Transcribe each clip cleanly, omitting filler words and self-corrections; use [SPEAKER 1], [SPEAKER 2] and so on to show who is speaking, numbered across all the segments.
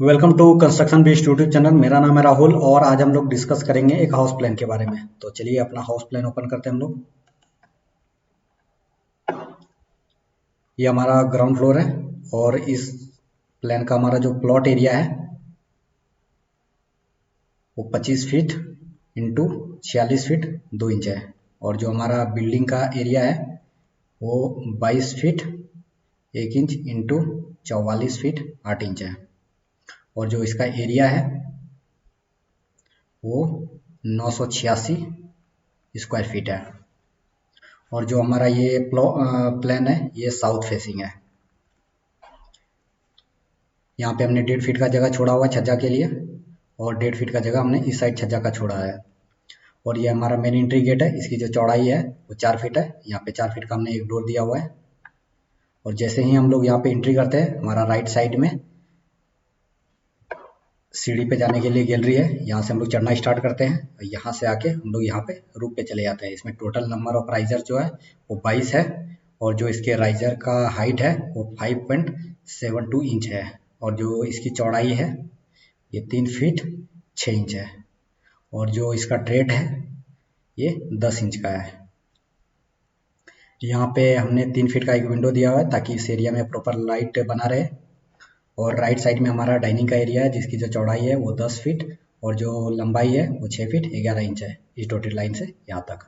[SPEAKER 1] Welcome to construction based YouTube channel. मेरा नाम है राहुल और आज हम लोग डिस्कस करेंगे एक हाउस प्लान के बारे में। तो चलिए अपना हाउस प्लान ओपन करते हैं हम लोग। ये हमारा ग्राउंड फ्लोर है और इस प्लान का हमारा जो प्लॉट एरिया है वो 25 फीट इंटू 46 फीट 2 इंच है। और जो हमारा बिल्डिंग का एरिया है वो 22 feet 1 inch into 44 feet 8 inch है। और जो इसका एरिया है वो 986 स्क्वायर फीट है। और जो हमारा ये प्लान है ये साउथ फेसिंग है। यहाँ पे हमने 1.5 फीट का जगह छोड़ा हुआ है छज्जा के लिए और 1.5 फीट का जगह हमने इस साइड छज्जा का छोड़ा है। और ये हमारा मेन एंट्री गेट है। इसकी जो चौड़ाई है वो 4 फीट है। यहाँ पे 4 फीट का हमने एक डोर दिया हुआ है। और जैसे ही हम लोग यहाँ पे एंट्री करते हैं हमारा राइट साइड में सीढ़ी पे जाने के लिए गैलरी है। यहाँ से हम लोग चढ़ना स्टार्ट करते हैं। यहाँ से आके हम लोग यहाँ पे रूफ पे चले जाते हैं। इसमें टोटल नंबर ऑफ राइजर जो है वो 22 है। और जो इसके राइजर का हाइट है वो 5.72 इंच है। और जो इसकी चौड़ाई है ये 3 फीट 6 इंच है। और जो इसका ट्रेड है ये 10 इंच का है। यहाँ पे हमने 3 फीट का एक विंडो दिया हुआ है ताकि इस एरिया में प्रॉपर लाइट बना रहे। और राइट साइड में हमारा डाइनिंग का एरिया है जिसकी जो चौड़ाई है वो 10 फीट और जो लंबाई है वो 6 फीट 11 इंच है इस डॉटेड लाइन से यहाँ तक।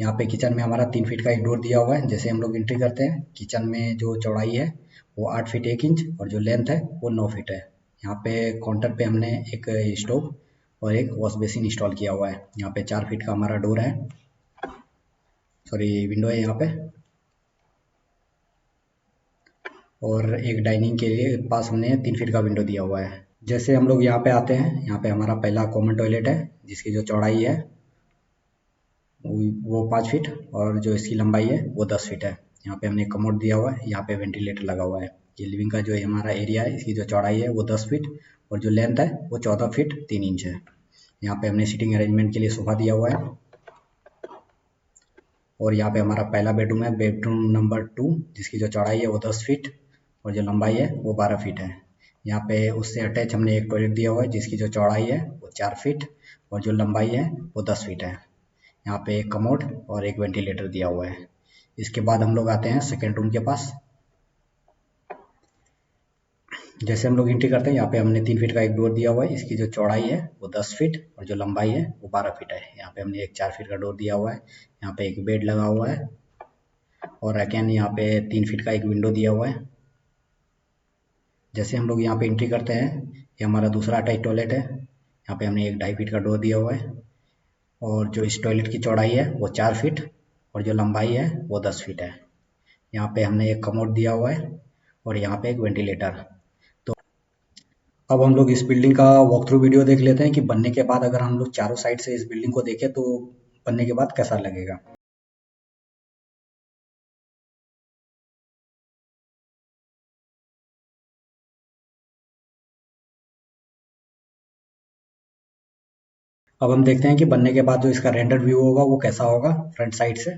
[SPEAKER 1] यहाँ पे किचन में हमारा 3 फीट का एक डोर दिया हुआ है। जैसे हम लोग एंट्री करते हैं किचन में जो चौड़ाई है वो 8 फीट 1 इंच और जो लेंथ है वो 9 फीट है। यहाँ पे काउंटर पे हमने एक स्टोव और एक वॉश बेसिन इंस्टॉल किया हुआ है। यहाँ पे 4 फीट का हमारा डोर है, सॉरी विंडो है यहाँ पे। और एक डाइनिंग के लिए पास हमने 3 फीट का विंडो दिया हुआ है। जैसे हम लोग यहाँ पे आते हैं यहाँ पे हमारा पहला कॉमन टॉयलेट है जिसकी जो चौड़ाई है वो 5 फीट और जो इसकी लंबाई है वो 10 फीट है। यहाँ पे हमने कमोड दिया हुआ है, यहाँ पे वेंटिलेटर लगा हुआ है। ये लिविंग का जो हमारा एरिया है इसकी जो चौड़ाई है वो 10 फीट और जो लेंथ है वो 14 फीट 3 इंच है। यहाँ पे हमने सीटिंग अरेंजमेंट के लिए सोफा दिया हुआ है। और यहाँ पे हमारा पहला बेडरूम है, बेडरूम नंबर 2 जिसकी जो चौड़ाई है वो 10 फीट और जो लंबाई है वो 12 फीट है। यहाँ पे उससे अटैच हमने एक टॉयलेट दिया हुआ है जिसकी जो चौड़ाई है वो 4 फीट और जो लंबाई है वो 10 फीट है। यहाँ पे एक कमोड और एक वेंटिलेटर दिया हुआ है। इसके बाद हम लोग आते हैं सेकेंड रूम के पास। जैसे हम लोग एंट्री करते हैं यहाँ पे हमने 3 फीट का एक डोर दिया हुआ है। इसकी जो चौड़ाई है वो 10 फीट और जो लंबाई है वो 12 फीट है। यहाँ पे हमने एक 4 फीट का डोर दिया हुआ है। यहाँ पे एक बेड लगा हुआ है और अगेन यहाँ पे 3 फीट का एक विंडो दिया हुआ है। जैसे हम लोग यहाँ पे एंट्री करते हैं ये हमारा दूसरा अटैच टॉयलेट है। यहाँ पे हमने एक 2.5 फीट का डोर दिया हुआ है और जो इस टॉयलेट की चौड़ाई है वो 4 फीट और जो लंबाई है वो 10 फीट है। यहाँ पे हमने एक कमोड दिया हुआ है और यहाँ पे एक वेंटिलेटर। तो अब हम लोग इस बिल्डिंग का वॉक थ्रू वीडियो देख लेते हैं कि बनने के बाद अगर हम लोग चारों साइड से इस बिल्डिंग को देखें तो बनने के बाद कैसा लगेगा। अब हम देखते हैं कि बनने के बाद जो इसका रेंडर व्यू होगा वो कैसा होगा फ्रंट साइड से।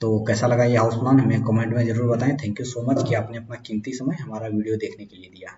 [SPEAKER 1] तो कैसा लगा ये हाउस प्लान हमें कमेंट में ज़रूर बताएं। थैंक यू सो मच कि आपने अपना कीमती समय हमारा वीडियो देखने के लिए दिया।